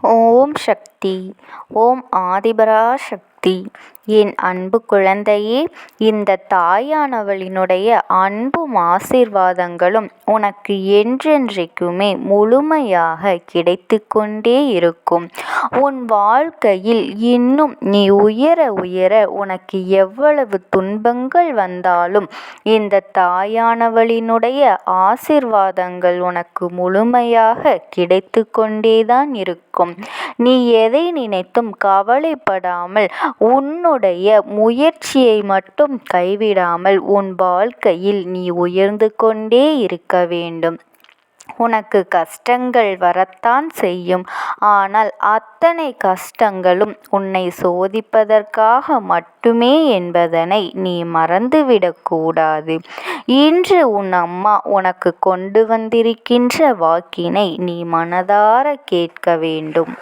ஓம் சக்தி. ஓம் ஆதிபரா சக்தி. என் அன்பு குழந்தையே, இந்த தாயானவளினுடைய அன்பும் ஆசீர்வாதங்களும் உனக்கு என்றென்றைக்குமே முழுமையாக கிடைத்து கொண்டே இருக்கும். உன் வாழ்க்கையில் இன்னும் நீ உயர உயர உனக்கு எவ்வளவு துன்பங்கள் வந்தாலும் இந்த தாயானவளினுடைய ஆசீர்வாதங்கள் உனக்கு முழுமையாக கிடைத்து கொண்டேதான் இருக்கும். நீ எதை நினைத்தும் கவலைப்படாமல் உன்னுடைய முயற்சியை மட்டும் கைவிடாமல் உன் வாழ்க்கையில் நீ உயர்ந்து கொண்டே இருக்க வேண்டும். உனக்கு கஷ்டங்கள் வரத்தான் செய்யும். ஆனால் அத்தனை கஷ்டங்களும் உன்னை சோதிப்பதற்காக மட்டுமே என்பதனை நீ மறந்துவிடக்கூடாது. இன்று உன் அம்மா உனக்கு கொண்டு வந்திருக்கின்ற வாக்கினை நீ மனதார கேட்க வேண்டும்.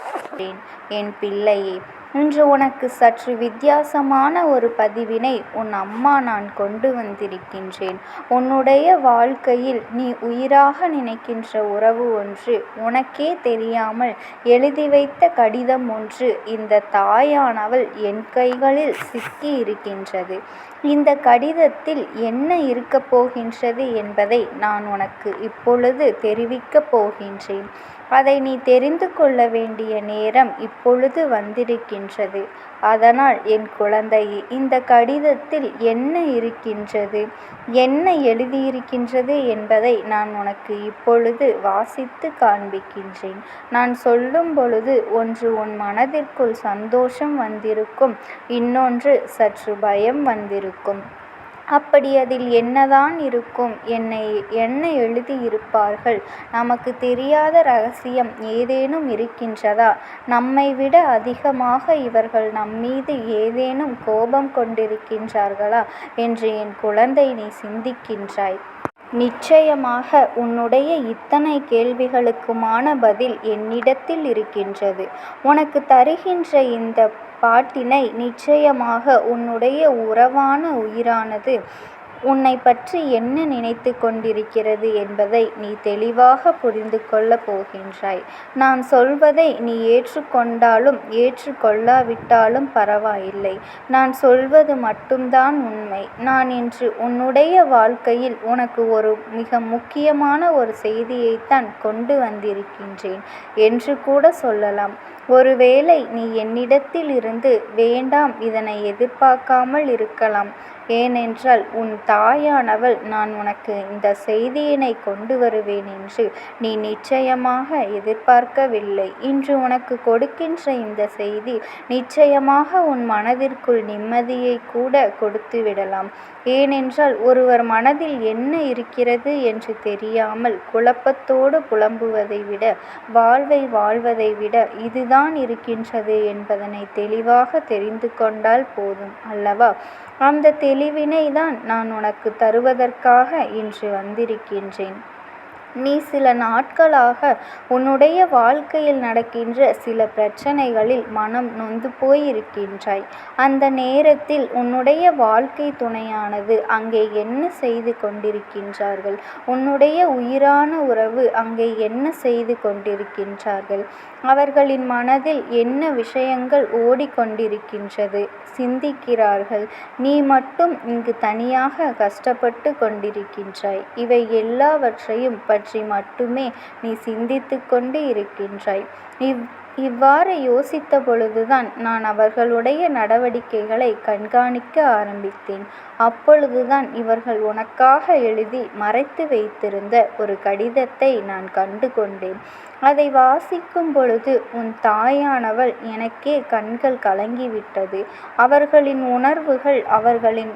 என் பிள்ளையே, இன்று உனக்கு சற்று வித்தியாசமான ஒரு பதிவினை உன் அம்மா நான் கொண்டு வந்திருக்கின்றேன். உன்னுடைய வாழ்க்கையில் நீ உயிராக நினைக்கின்ற உறவு ஒன்று உனக்கே தெரியாமல் எழுதி வைத்த கடிதம் ஒன்று இந்த தாயானவள் என் கைகளில் சிக்கி இருக்கின்றது. இந்த கடிதத்தில் என்ன இருக்கப் போகின்றது என்பதை நான் உனக்கு இப்பொழுது தெரிவிக்கப் போகின்றேன். அதை நீ தெரிந்து கொள்ள வேண்டிய நேரம் இப்பொழுது வந்திருக்கின்றது. அதனால் என் குழந்தையே, இந்த கடிதத்தில் என்ன இருக்கின்றது, என்ன எழுதியிருக்கின்றது என்பதை நான் உனக்கு இப்பொழுது வாசித்து காண்பிக்கின்றேன். நான் சொல்லும் பொழுது ஒன்று உன் மனதிற்குள் சந்தோஷம் வந்திருக்கும், இன்னொன்று சற்று பயம் வந்திருக்கும். அப்படி அதில் என்னதான் இருக்கும், என்ன எழுதியிருப்பார்கள், நமக்கு தெரியாத ரகசியம் ஏதேனும் இருக்கின்றதா, நம்மை விட அதிகமாக இவர்கள் நம்மீது ஏதேனும் கோபம் கொண்டிருக்கின்றார்களா என்று என் குழந்தை நீ சிந்திக்கின்றாய். நிச்சயமாக உன்னுடைய இத்தனை கேள்விகளுக்குமான பதில் என்னிடத்தில் இருக்கின்றது. உனக்கு தருகின்ற இந்த பாட்டினை நிச்சயமாக உன்னுடைய உறவான உயிரானது உன்னை பற்றி என்ன நினைத்து கொண்டிருக்கிறது என்பதை நீ தெளிவாக புரிந்து கொள்ளப் போகின்றாய். நான் சொல்வதை நீ ஏற்றுக்கொண்டாலும் ஏற்றுக்கொள்ளாவிட்டாலும் பரவாயில்லை. நான் சொல்வது மட்டும்தான் உண்மை. நான் இன்று உன்னுடைய வாழ்க்கையில் உனக்கு ஒரு மிக முக்கியமான ஒரு செய்தியைத்தான் கொண்டு வந்திருக்கின்றேன் என்று கூட சொல்லலாம். ஒருவேளை நீ என்னிடத்தில் இருந்து வேண்டாம், இதனை எதிர்பார்க்காமல் இருக்கலாம். ஏனென்றால் உன் தாயானவள் நான் உனக்கு இந்த செய்தியினை கொண்டு வருவேன் என்று நீ நிச்சயமாக எதிர்பார்க்கவில்லை. இன்று உனக்கு கொடுக்கின்ற இந்த செய்தி நிச்சயமாக உன் மனதிற்குள் நிம்மதியை கூட கொடுத்து விடலாம். ஏனென்றால் ஒருவர் மனதில் என்ன இருக்கிறது என்று தெரியாமல் குழப்பத்தோடு புலம்புவதை விட, வாழ்வதை விட இதுதான் இருக்கின்றது என்பதனை தெளிவாக தெரிந்து கொண்டால் போதும் அல்லவா? அந்த தெளிவினை தான் நான் உனக்கு தருவதற்காக இன்று வந்திருக்கின்றேன். நீ சில நாட்களாக உன்னுடைய வாழ்க்கையில் நடக்கின்ற சில பிரச்சனைகளில் மனம் நொந்து போயிருக்கின்றாய். அந்த நேரத்தில் உன்னுடைய வாழ்க்கை துணையானது அங்கே என்ன செய்து கொண்டிருக்கின்றார்கள், உன்னுடைய உயிரான உறவு அங்கே என்ன செய்து கொண்டிருக்கின்றார்கள், அவர்களின் மனதில் என்ன விஷயங்கள் ஓடிக்கொண்டிருக்கின்றது சிந்திக்கிறார்கள். நீ மட்டும் இங்கு தனியாக கஷ்டப்பட்டு கொண்டிருக்கின்றாய். இவை எல்லாவற்றையும் பற்றி மட்டுமே நீ சிந்தித்து கொண்டு இருக்கின்றாய். இவ்வாறு யோசித்த பொழுதுதான் நான் அவர்களுடைய நடவடிக்கைகளை கண்காணிக்க ஆரம்பித்தேன். அப்பொழுதுதான் இவர்கள் உனக்காக எழுதி மறைத்து வைத்திருந்த ஒரு கடிதத்தை நான் கண்டு கொண்டேன். அதை வாசிக்கும் பொழுது உன் தாயானவள் எனக்கே கண்கள் கலங்கிவிட்டது. அவர்களின் உணர்வுகள், அவர்களின்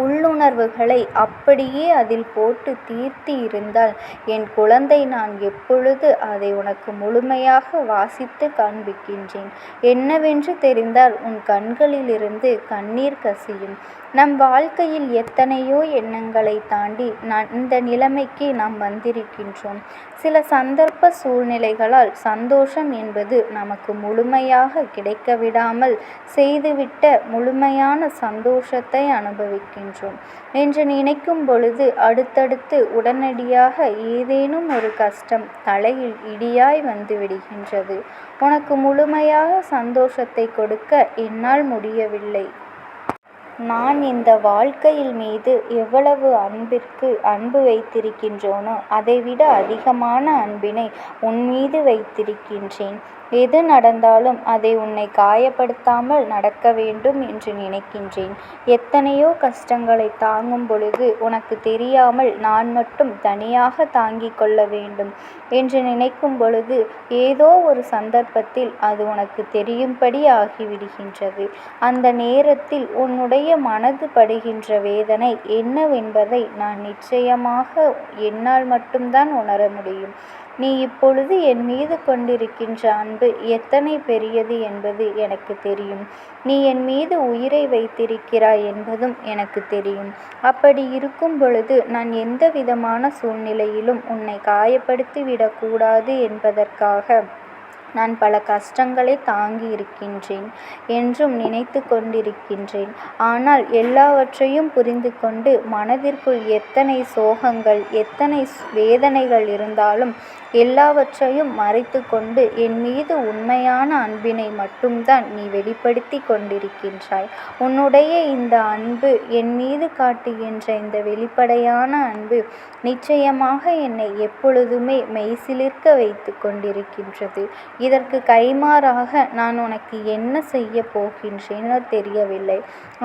உள்ளுணர்வுகளை அப்படியே அதில் போட்டு தீர்த்தி இருந்தால் என் குழந்தை, நான் எப்பொழுது அதை உனக்கு முழுமையாக வாசித்து காண்பிக்கின்றேன். என்னவென்று தெரிந்தால் உன் கண்களிலிருந்து கண்ணீர் கசியும். நம் வாழ்க்கையில் எத்தனையோ எண்ணங்களை தாண்டி இந்த நிலைமைக்கு நாம் வந்திருக்கின்றோம். சில சந்தர்ப்ப சூழ்நிலைகளால் சந்தோஷம் என்பது நமக்கு முழுமையாக கிடைக்கவிடாமல் செய்துவிட்ட முழுமையான சந்தோஷத்தை அனுபவிக்கின்றோம் என்று நினைக்கும் பொழுது அடுத்தடுத்து உடனடியாக ஏதேனும் ஒரு கஷ்டம் தலையில் இடியாய் வந்து விடுகின்றது. உனக்கு முழுமையாக சந்தோஷத்தை கொடுக்க என்னால் முடியவில்லை. நான் இந்த வாழ்க்கையில் மீது எவ்வளவு அன்பு வைத்திருக்கின்றேனோ அதைவிட அதிகமான அன்பினை உன் மீது வைத்திருக்கின்றேன். எது நடந்தாலும் அதை உன்னை காயப்படுத்தாமல் நடக்க வேண்டும் என்று நினைக்கின்றேன். எத்தனையோ கஷ்டங்களை தாங்கும் பொழுது உனக்கு தெரியாமல் நான் மட்டும் தனியாக தாங்கிக் கொள்ள வேண்டும் என்று நினைக்கும் பொழுது ஏதோ ஒரு சந்தர்ப்பத்தில் அது உனக்கு தெரியும்படி ஆகிவிடுகின்றது. அந்த நேரத்தில் உன்னுடைய மனது படுகின்ற வேதனை என்னவென்பதை நான் நிச்சயமாக என்னால் மட்டும்தான் உணர முடியும். நீ இப்பொழுது என் மீது கொண்டிருக்கின்ற அன்பு எத்தனை பெரியது என்பது எனக்கு தெரியும். நீ என் மீது உயிரை வைத்திருக்கிறாய் என்பதும் எனக்கு தெரியும். அப்படி இருக்கும் பொழுது நான் எந்த விதமான சூழ்நிலையிலும் உன்னை காயப்படுத்தி விடக்கூடாது என்பதற்காக நான் பல கஷ்டங்களை தாங்கி இருக்கின்றேன் என்றும் நினைத்து கொண்டிருக்கின்றேன். ஆனால் எல்லாவற்றையும் புரிந்து கொண்டு மனதிற்குள் எத்தனை சோகங்கள் எத்தனை வேதனைகள் இருந்தாலும் எல்லாவற்றையும் மறைத்து கொண்டு என் மீது உண்மையான அன்பினை மட்டும்தான் நீ வெளிப்படுத்தி கொண்டிருக்கின்றாய். உன்னுடைய இந்த அன்பு என் மீது காட்டுகின்ற இந்த வெளிப்படையான அன்பு நிச்சயமாக என்னை எப்பொழுதுமே மெய்சிலிர்க்க வைத்து கொண்டிருக்கின்றது. இதற்கு கைமாறாக நான் உனக்கு என்ன செய்ய போகின்றேனோ தெரியவில்லை.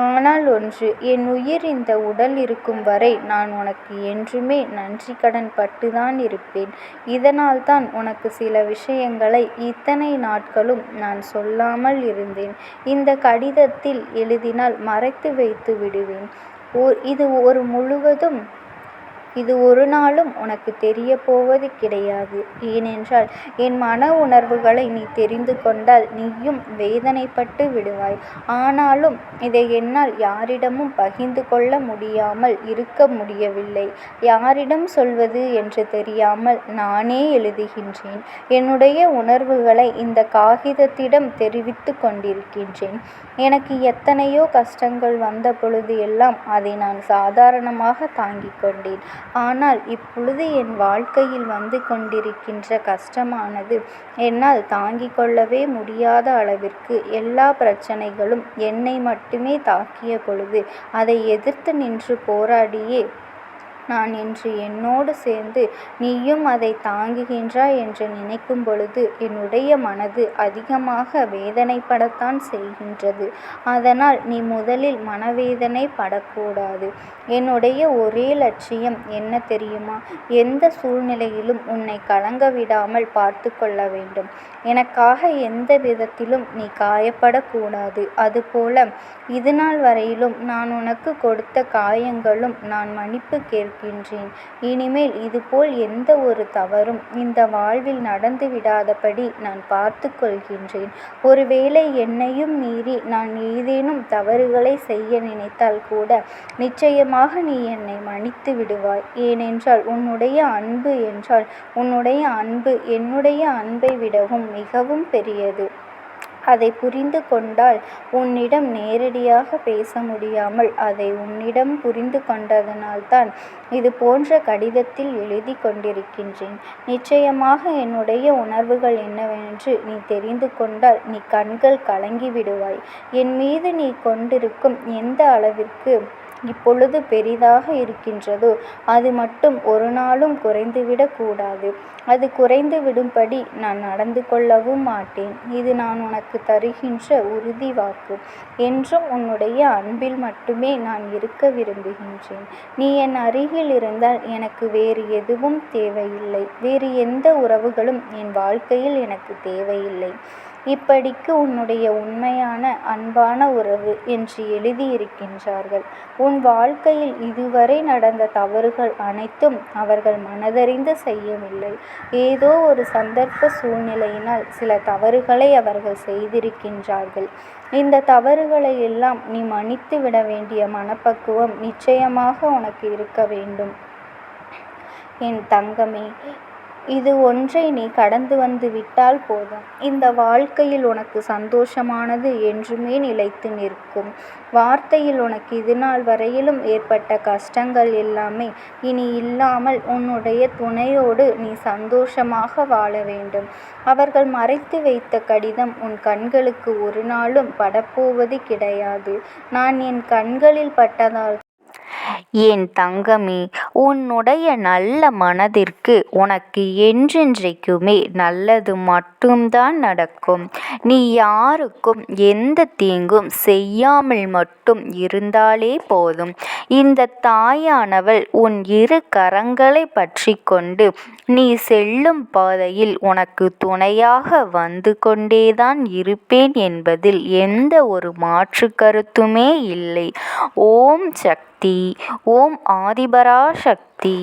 ஆனால் ஒன்று, என் உயிர் இந்த உடல் இருக்கும் வரை நான் உனக்கு என்றுமே நன்றி கடன் பட்டுதான் இருப்பேன். இதனால்தான் உனக்கு சில விஷயங்களை இத்தனை நாட்களும் நான் சொல்லாமல் இருந்தேன். இந்த கடிதத்தில் எழுதினால் மறைத்து வைத்து விடுவேன். இது ஒரு நாளும் உனக்கு தெரிய போவது கிடையாது. ஏனென்றால் என் மன உணர்வுகளை நீ தெரிந்து கொண்டால் நீயும் வேதனைப்பட்டு விடுவாய். ஆனாலும் இதை என்னால் யாரிடமும் பகிர்ந்து கொள்ள முடியாமல் இருக்க முடியவில்லை. யாரிடம் சொல்வது என்று தெரியாமல் நானே எழுதுகின்றேன். என்னுடைய உணர்வுகளை இந்த காகிதத்திடம் தெரிவித்து கொண்டிருக்கின்றேன். எனக்கு எத்தனையோ கஷ்டங்கள் வந்த பொழுது எல்லாம் அதை நான் சாதாரணமாக தாங்கிக் கொண்டேன். ஆனால் இப்பொழுது என் வாழ்க்கையில் வந்து கொண்டிருக்கின்ற கஷ்டமானது என்னால் தாங்கிக் கொள்ளவே முடியாத அளவிற்கு எல்லா பிரச்சனைகளும் என்னை மட்டுமே தாக்கிய பொழுது அதை எதிர்த்து நின்று போராடியே நான் இன்று என்னோடு சேர்ந்து நீயும் அதை தாங்குகின்றாய் என்று நினைக்கும் பொழுது என்னுடைய மனது அதிகமாக வேதனைப்படத்தான் செய்கின்றது. அதனால் நீ முதலில் மனவேதனை படக்கூடாது. என்னுடைய ஒரே லட்சியம் என்ன தெரியுமா? எந்த சூழ்நிலையிலும் உன்னை கலங்க விடாமல் பார்த்து கொள்ள வேண்டும். எனக்காக எந்த விதத்திலும் நீ காயப்படக்கூடாது. அதுபோல இதுநாள் வரையிலும் நான் உனக்கு கொடுத்த காயங்களும் நான் மன்னிப்பு கேட்கின்றேன். இனிமேல் இதுபோல் எந்த ஒரு தவறும் இந்த வாழ்வில் நடந்து விடாதபடி நான் பார்த்து கொள்கின்றேன். ஒருவேளை என்னையும் மீறி நான் ஏதேனும் தவறுகளை செய்ய நினைத்தால் கூட நிச்சயமாக நீ என்னை மன்னித்து விடுவாய். ஏனென்றால் உன்னுடைய அன்பு என்னுடைய அன்பை விடவும் மிகவும் பெரியது. அதை புரிந்து கொண்டால் உன்னிடம் நேரடியாக பேச முடியாமல் அதை உன்னிடம் புரிந்து கொண்டதனால்தான் இது போன்ற கடிதத்தில் எழுதி கொண்டிருக்கின்றேன். நிச்சயமாக என்னுடைய உணர்வுகள் என்னவென்று நீ தெரிந்து கொண்டால் நீ கண்கள் கலங்கி விடுவாய். என் மீது நீ கொண்டிருக்கும் எந்த அளவிற்கு இப்பொழுது பெரிதாக இருக்கின்றதோ அது மட்டும் ஒரு நாளும் குறைந்துவிடக் கூடாது. அது குறைந்து விடும்படி நான் நடந்து கொள்ளவும் மாட்டேன். இது நான் உனக்கு தருகின்ற உறுதி வாக்கு. என்றும் உன்னுடைய அன்பில் மட்டுமே நான் இருக்க விரும்புகின்றேன். நீ என் அருகில் இருந்தால் எனக்கு வேறு எதுவும் தேவையில்லை. வேறு எந்த உறவுகளும் என் வாழ்க்கையில் எனக்கு தேவையில்லை. இப்படிக்கு உன்னுடைய உண்மையான அன்பான உறவு என்று எழுதியிருக்கின்றார்கள். உன் வாழ்க்கையில் இதுவரை நடந்த தவறுகள் அனைத்தும் அவர்கள் மனதறிந்து செய்யவில்லை. ஏதோ ஒரு சந்தர்ப்ப சூழ்நிலையினால் சில தவறுகளை அவர்கள் செய்திருக்கின்றார்கள். இந்த தவறுகளை எல்லாம் நீ மன்னித்து விட வேண்டிய மனப்பக்குவம் நிச்சயமாக உனக்கு இருக்க வேண்டும். என் தங்கமே, இது ஒன்றை நீ கடந்து வந்து விட்டால் போதும். இந்த வாழ்க்கையில் உனக்கு சந்தோஷமானது என்றுமே நிலைத்து நிற்கும். வார்த்தையில் உனக்கு இதுநாள் வரையிலும் ஏற்பட்ட கஷ்டங்கள் எல்லாமே இனி இல்லாமல் உன்னுடைய துணையோடு நீ சந்தோஷமாக வாழ வேண்டும். அவர்கள் மறைத்து வைத்த கடிதம் உன் கண்களுக்கு ஒரு நாளும் படப்போவது கிடையாது. நான் என் கண்களில் பட்டதால் என் தங்கமே, உன்னுடைய நல்ல மனதிற்கு உனக்கு என்றென்றைக்குமே நல்லது மட்டும்தான் நடக்கும். நீ யாருக்கும் எந்த தீங்கும் செய்யாமல் மட்டும் இருந்தாலே போதும். இந்த தாயானவள் உன் இரு கரங்களை பற்றி கொண்டு நீ செல்லும் பாதையில் உனக்கு துணையாக வந்து கொண்டேதான் இருப்பேன் என்பதில் எந்த ஒரு மாற்று கருத்துமே இல்லை. ஓம் சக்தி. ஓம் ஆதிபராசக்தி.